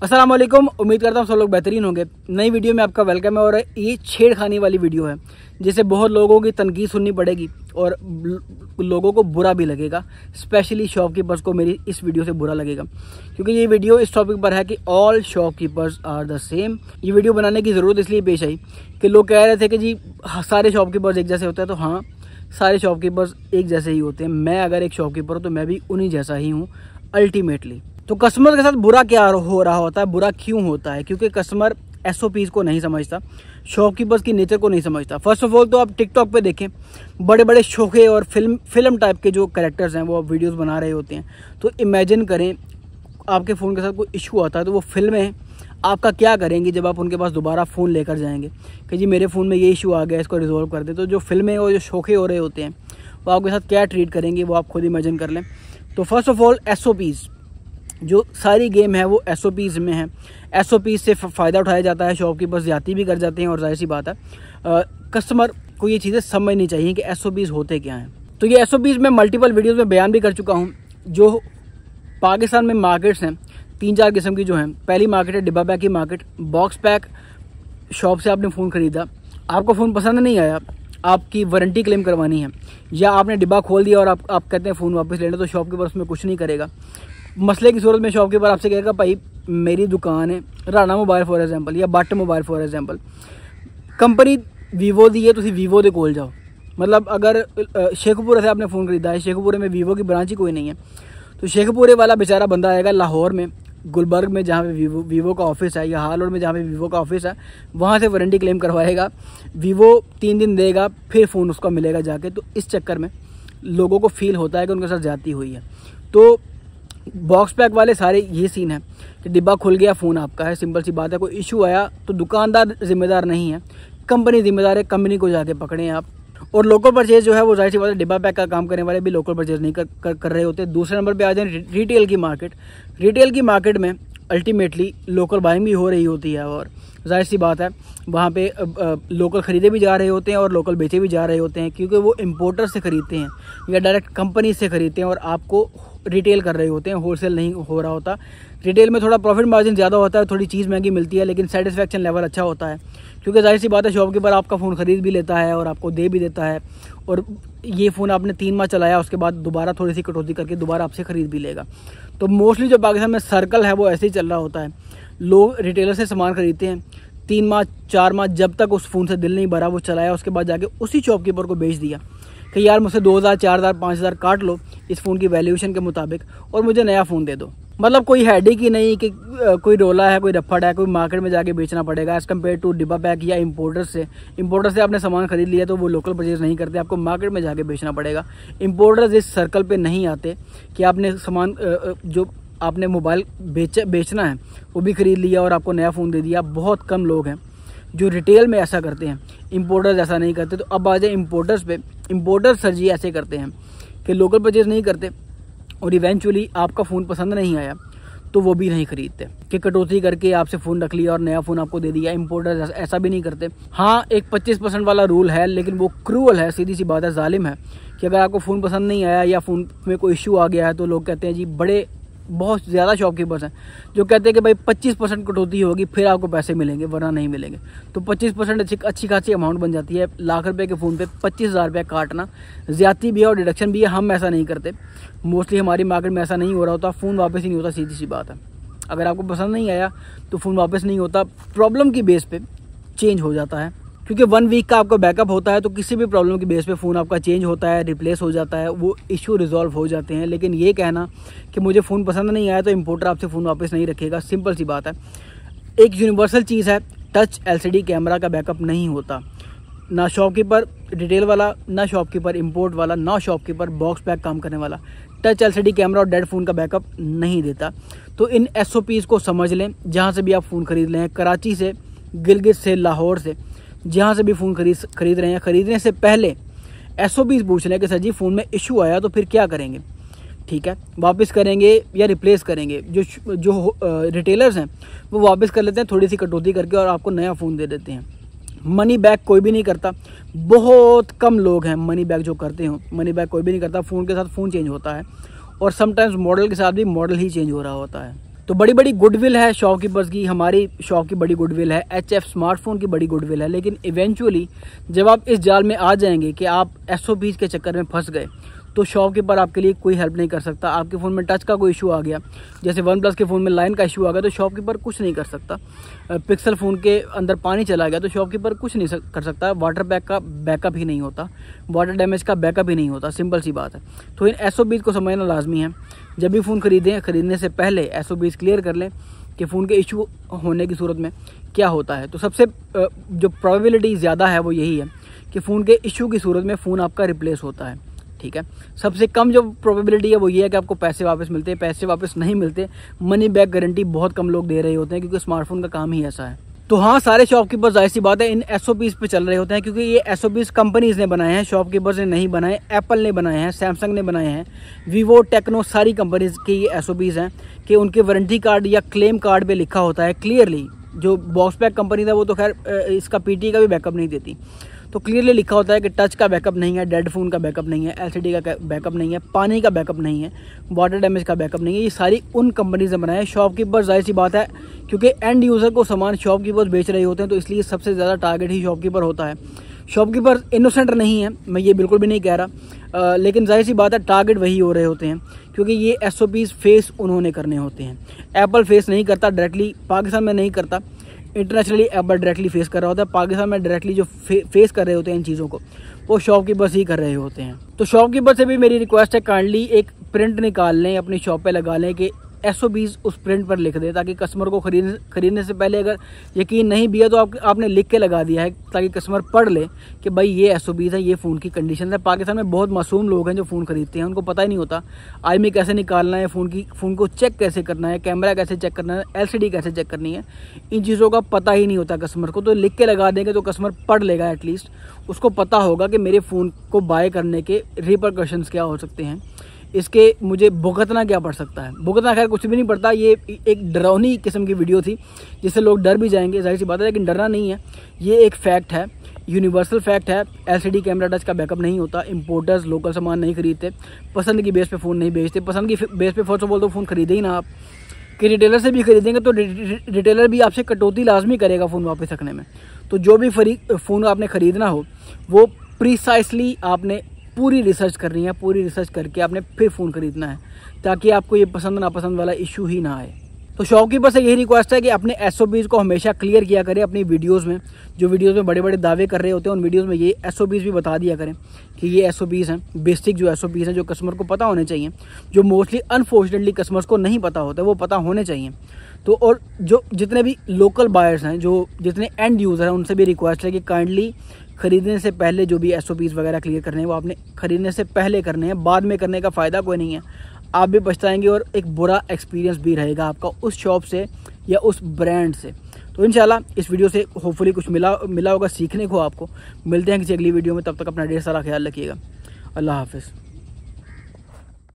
अस्सलाम वालेकुम। उम्मीद करता हूँ सब लोग बेहतरीन होंगे। नई वीडियो में आपका वेलकम है और ये छेड़खानी वाली वीडियो है जिसे बहुत लोगों की तनकीद सुननी पड़ेगी और लोगों को बुरा भी लगेगा। स्पेशली शॉपकीपर्स को मेरी इस वीडियो से बुरा लगेगा क्योंकि ये वीडियो इस टॉपिक पर है कि all shopkeepers are the same. ये वीडियो बनाने की ज़रूरत इसलिए पेश आई कि लोग कह रहे थे कि जी सारे शॉपकीपर्स एक जैसे होते हैं। तो हाँ, सारे शॉपकीपर्स एक जैसे ही होते हैं। मैं अगर एक शॉपकीपर हूँ तो मैं भी उन्हीं जैसा ही हूँ अल्टीमेटली। तो कस्टमर के साथ बुरा क्या हो रहा होता है, बुरा क्यों होता है? क्योंकि कस्टमर SOPs को नहीं समझता, शॉपकीपर्स की नेचर को नहीं समझता। फर्स्ट ऑफ ऑल तो आप टिकटॉक पे देखें, बड़े बड़े शोखे और फिल्म टाइप के जो कैरेक्टर्स हैं वो वीडियोस बना रहे होते हैं। तो इमेजिन करें आपके फ़ोन के साथ कोई इशू आता है तो वो फिल्में आपका क्या करेंगी जब आप उनके पास दोबारा फ़ोन लेकर जाएंगे कि जी मेरे फ़ोन में ये इशू आ गया, इसको रिजॉल्व कर दे। तो जो फिल्में और जो शोखे हो रहे होते हैं वो आपके साथ क्या ट्रीट करेंगे वो आप खुद इमेजिन कर लें। तो फर्स्ट ऑफ ऑल SOPs, जो सारी गेम है वो SOPs में है। SOPs से फ़ायदा उठाया जाता है, शॉपकीपर्स ज़्यादती भी कर जाते हैं और जाहिर सी बात है कस्टमर को ये चीज़ें समझनी चाहिए कि SOPs होते क्या हैं। तो ये SOPs मैं मल्टीपल वीडियोस में बयान भी कर चुका हूँ। जो पाकिस्तान में मार्केट्स हैं 3-4 किस्म की जो हैं। पहली मार्केट है डिब्बा पैक की मार्केट। बॉक्स पैक शॉप से आपने फ़ोन ख़रीदा, आपको फ़ोन पसंद नहीं आया, आपकी वारंटी क्लेम करवानी है, या आपने डिब्बा खोल दिया और आप कहते हैं फ़ोन वापस लेना, तो शॉपकीपर उसमें कुछ नहीं करेगा। मसले की सूरत में शॉपकीपर आपसे कहेगा भाई मेरी दुकान है राणा मोबाइल फॉर एग्जांपल या बट mobile for example, company Vivo दी है, तुम वीवो के कोल जाओ। मतलब अगर शेखपुरे से आपने फ़ोन खरीदा है, शेखपुरे में वीवो की ब्रांच ही कोई नहीं है, तो शेखपुरे वाला बेचारा बंदा आएगा लाहौर में, गुलबर्ग में जहाँ पे वीवो का ऑफिस है, या हाल रोड में जहाँ पे वीवो का ऑफिस है, वहाँ से वारंटी क्लेम करवाएगा। वीवो 3 दिन देगा, फिर फ़ोन उसका मिलेगा जाके। तो इस चक्कर में लोगों को फील होता है कि उनके साथ ज्यादती हुई है। तो बॉक्स पैक वाले सारे ये सीन है कि डिब्बा खुल गया, फ़ोन आपका है, सिंपल सी बात है। कोई इशू आया तो दुकानदार जिम्मेदार नहीं है, कंपनी जिम्मेदार है। कंपनी को जाके पकड़ें आप। और लोकल परचेज जो है वो जाहिर सी बात है डिब्बा पैक का काम करने वाले भी लोकल परचेज नहीं कर रहे होते। दूसरे नंबर पे आ जाए रिटेल की मार्केट। रिटेल की मार्केट में अल्टीमेटली लोकल बाइंग भी हो रही होती है और जाहिर सी बात है वहाँ पे लोकल ख़रीदे भी जा रहे होते हैं और लोकल बेचे भी जा रहे होते हैं, क्योंकि वो इम्पोर्टर से ख़रीदते हैं या डायरेक्ट कंपनी से ख़रीदते हैं और आपको रिटेल कर रहे होते हैं, होलसेल नहीं हो रहा होता। रिटेल में थोड़ा प्रॉफिट मार्जिन ज़्यादा होता है, थोड़ी चीज़ महंगी मिलती है, लेकिन सेटिस्फेक्शन लेवल अच्छा होता है, क्योंकि जाहिर सी बात है शॉपकीपर आपका फ़ोन ख़रीद भी लेता है और आपको दे भी देता है। और ये फ़ोन आपने 3 माह चलाया, उसके बाद दोबारा थोड़ी सी कटौती करके दोबारा आपसे ख़रीद भी लेगा। तो मोस्टली जो पाकिस्तान में सर्कल है वो ऐसे ही चल रहा होता है। लोग रिटेलर से सामान ख़रीदते हैं, 3 माह 4 माह जब तक उस फ़ोन से दिल नहीं भरा वो चलाया, उसके बाद जाके उसी शॉपकीपर को बेच दिया कि यार मुझसे 2000, 4000, 5000 काट लो इस फ़ोन की वैल्यूएशन के मुताबिक और मुझे नया फ़ोन दे दो। मतलब कोई हेडेक ही नहीं कि कोई रोला है, कोई रफड़ है, कोई मार्केट में जाके बेचना पड़ेगा एज़ कम्पेयर टू डिब्बा पैक या इम्पोर्टर से। इम्पोर्टर से आपने सामान खरीद लिया तो वो लोकल परचेज नहीं करते, आपको मार्केट में जाके बेचना पड़ेगा। इम्पोर्टर्स इस सर्कल पे नहीं आते कि आपने सामान जो आपने मोबाइल बेचना है वो भी ख़रीद लिया और आपको नया फ़ोन दे दिया। बहुत कम लोग हैं जो रिटेल में ऐसा करते हैं, इम्पोर्टर्स ऐसा नहीं करते। तो अब आ जाए इम्पोर्टर्स पे। इम्पोर्टर्स सर जी ऐसे करते हैं कि लोकल परचेज नहीं करते और इवेंचुअली आपका फ़ोन पसंद नहीं आया तो वो भी नहीं खरीदते कि कटौती करके आपसे फ़ोन रख लिया और नया फ़ोन आपको दे दिया। इम्पोर्टर्स ऐसा भी नहीं करते। हाँ, एक 25% वाला रूल है, लेकिन वो क्रूअल है, सीधी सी बात है, जालिम है कि अगर आपको फ़ोन पसंद नहीं आया या फ़ोन में कोई इशू आ गया है तो लोग कहते हैं जी बहुत ज़्यादा शॉपकीपर्स हैं जो कहते हैं कि भाई 25% कटौती होगी फिर आपको पैसे मिलेंगे, वरना नहीं मिलेंगे। तो 25% अच्छी खासी अमाउंट बन जाती है। लाख रुपए के फ़ोन पे 25,000 रुपये काटना ज़्यादती भी है और डिडक्शन भी है। हम ऐसा नहीं करते, मोस्टली हमारी मार्केट में ऐसा नहीं हो रहा होता। फ़ोन वापस ही नहीं होता, सीधी सी बात है। अगर आपको पसंद नहीं आया तो फ़ोन वापस नहीं होता, प्रॉब्लम की बेस पे चेंज हो जाता है, क्योंकि 1 वीक का आपका बैकअप होता है। तो किसी भी प्रॉब्लम की बेस पे फ़ोन आपका चेंज होता है, रिप्लेस हो जाता है, वो इशू रिजॉल्व हो जाते हैं। लेकिन ये कहना कि मुझे फ़ोन पसंद नहीं आया तो इम्पोर्टर आपसे फ़ोन वापस नहीं रखेगा, सिंपल सी बात है। एक यूनिवर्सल चीज़ है, टच LCD कैमरा का बैकअप नहीं होता। ना शॉपकीपर रिटेल वाला, ना शॉपकीपर इम्पोर्ट वाला, ना शॉपकीपर बॉक्स पैक काम करने वाला टच LCD कैमरा और डेड फ़ोन का बैकअप नहीं देता। तो इन SOPs को समझ लें। जहाँ से भी आप फ़ोन ख़रीद लें, कराची से, गिलगित से, लाहौर से, जहाँ से भी फ़ोन खरीद रहे हैं, ख़रीदने से पहले SOPs पूछ लें कि सर जी फ़ोन में इशू आया तो फिर क्या करेंगे। ठीक है, वापस करेंगे या रिप्लेस करेंगे। जो रिटेलर्स हैं वो वापस कर लेते हैं थोड़ी सी कटौती करके और आपको नया फ़ोन दे देते हैं। मनी बैक कोई भी नहीं करता, बहुत कम लोग हैं मनी बैक जो करते हो। मनी बैक कोई भी नहीं करता। फ़ोन के साथ फ़ोन चेंज होता है और समटाइम्स मॉडल के साथ भी मॉडल ही चेंज हो रहा होता है। तो बड़ी बड़ी गुडविल है शॉपकीपर्स की, हमारी शॉप की बड़ी गुडविल है, HF स्मार्टफोन की बड़ी गुडविल है। लेकिन इवेंचुअली जब आप इस जाल में आ जाएंगे कि आप SOPs के चक्कर में फंस गए, तो शॉपकीपर आपके लिए कोई हेल्प नहीं कर सकता। आपके फ़ोन में टच का कोई इशू आ गया, जैसे OnePlus के फ़ोन में लाइन का इशू आ गया, तो शॉपकीपर कुछ नहीं कर सकता। पिक्सल फ़ोन के अंदर पानी चला गया तो शॉपकीपर कुछ नहीं कर सकता। वाटर का बैकअप ही नहीं होता, वाटर डैमेज का बैकअप ही नहीं होता, सिंपल सी बात है। तो इन SOPs को समझना लाजमी है। जब भी फ़ोन खरीदने से पहले SOPs क्लियर कर लें कि फ़ोन के इशू होने की सूरत में क्या होता है। तो सबसे जो प्रोबेबिलिटी ज़्यादा है वो यही है कि फ़ोन के इशू की सूरत में फ़ोन आपका रिप्लेस होता है, ठीक है। सबसे कम जो प्रोबेबिलिटी है वो ये है कि आपको पैसे वापस मिलते हैं। पैसे वापस नहीं मिलते, मनी बैक गारंटी बहुत कम लोग दे रहे होते हैं, क्योंकि स्मार्टफोन का काम ही ऐसा है। तो हाँ, सारे शॉपकीपर्स जाहिर सी बात है इन SOPs पे चल रहे होते हैं, क्योंकि ये SOPs कंपनीज ने बनाए हैं, शॉपकीपर्स ने नहीं बनाए। एप्पल ने बनाए हैं, सैमसंग ने बनाए हैं, वीवो, टेक्नो, सारी कंपनीज के ये SOPs हैं कि उनके वारंटी कार्ड या क्लेम कार्ड पे लिखा होता है क्लियरली। जो बॉक्स पैक कंपनी था वो तो खैर इसका PT का भी बैकअप नहीं देती, तो क्लियरली लिखा होता है कि टच का बैकअप नहीं है, डेड फोन का बैकअप नहीं है, LCD का बैकअप नहीं है, पानी का बैकअप नहीं है, वाटर डैमेज का बैकअप नहीं है। ये सारी उन कंपनी से बनाए हैं। शॉपकीपर जाहिर सी बात है, क्योंकि एंड यूज़र को सामान शॉपकीपर्स बेच रहे होते हैं, तो इसलिए सबसे ज़्यादा टारगेट ही शॉपकीपर होता है। शॉपकीपर इनोसेंट नहीं है, मैं ये बिल्कुल भी नहीं कह रहा, लेकिन जाहिर सी बात है टारगेट वही हो रहे होते हैं, क्योंकि ये SOPs फेस उन्होंने करने होते हैं। एप्पल फेस नहीं करता डायरेक्टली, पाकिस्तान में नहीं करता, इंटरनेशनली एप्पल डायरेक्टली फेस कर रहा होता है। पाकिस्तान में डायरेक्टली जो फेस कर रहे होते हैं इन चीज़ों को, वो शॉपकीपर्स ही कर रहे होते हैं। तो शॉपकीपर से भी मेरी रिक्वेस्ट है, काइंडली एक प्रिंट निकाल लें, अपनी शॉप पे लगा लें कि SOPs उस प्रिंट पर लिख दें, ताकि कस्टमर को खरीदने से पहले अगर यकीन नहीं भी है तो आपने लिख के लगा दिया है, ताकि कस्टमर पढ़ ले कि भाई ये SOPs है, ये फ़ोन की कंडीशन है। पाकिस्तान में बहुत मासूम लोग हैं जो फ़ोन खरीदते हैं, उनको पता ही नहीं होता IMEI कैसे निकालना है, फ़ोन को चेक कैसे करना है, कैमरा कैसे चेक करना है, LCD कैसे चेक करनी है, इन चीज़ों का पता ही नहीं होता कस्टमर को। तो लिख के लगा देंगे तो कस्टमर पढ़ लेगा, एटलीस्ट उसको पता होगा कि मेरे फ़ोन को बाय करने के रिपरकशंस क्या हो सकते हैं, इसके मुझे भुगतना क्या पड़ सकता है। भुगतना खैर कुछ भी नहीं पड़ता, ये एक डरावनी किस्म की वीडियो थी जिससे लोग डर भी जाएंगे, जाहिर सी बात है, लेकिन डरना नहीं है। ये एक फैक्ट है, यूनिवर्सल फैक्ट है। LCD कैमरा टच का बैकअप नहीं होता। इंपोर्टर्स लोकल सामान नहीं खरीदते, पसंद की बेस पे फ़ोन नहीं बेचते। पसंद की बेस पे फर्स्ट ऑफ ऑल तो फ़ोन खरीदे ही ना आप, कि रिटेलर से भी खरीदेंगे तो रिटेलर भी आपसे कटौती लाजमी करेगा फ़ोन वापस रखने में। तो जो भी फ़ोन आपने ख़रीदना हो वो प्रिसाइसली आपने पूरी रिसर्च करनी है, पूरी रिसर्च करके आपने फिर फ़ोन खरीदना है, ताकि आपको ये पसंद नापसंद वाला इशू ही ना आए। तो शॉपकीपर से यही रिक्वेस्ट है कि अपने SOPs को हमेशा क्लियर किया करें अपनी वीडियोज़ में। जो वीडियोज़ में बड़े बड़े दावे कर रहे होते हैं, उन वीडियोज़ में ये SOPs भी बता दिया करें कि ये SOPs हैं, बेसिक जो SOPs हैं, जो कस्टमर को पता होने चाहिए, जो मोस्टली अनफॉर्चुनेटली कस्टमर्स को नहीं पता होता, वो पता होने चाहिए। तो और जो जितने भी लोकल बायर्स हैं, जो जितने एंड यूज़र हैं, उनसे भी रिक्वेस्ट है कि काइंडली खरीदने से पहले जो भी SOPs वगैरह क्लियर करने हैं वो आपने खरीदने से पहले करने हैं। बाद में करने का फ़ायदा कोई नहीं है, आप भी पछताएंगे और एक बुरा एक्सपीरियंस भी रहेगा आपका उस शॉप से या उस ब्रांड से। तो इंशाल्लाह इस वीडियो से होपफुली कुछ मिला होगा सीखने को आपको। मिलते हैं किसी अगली वीडियो में, तब तक अपना ढेर सारा ख्याल रखिएगा। अल्लाह हाफिज़।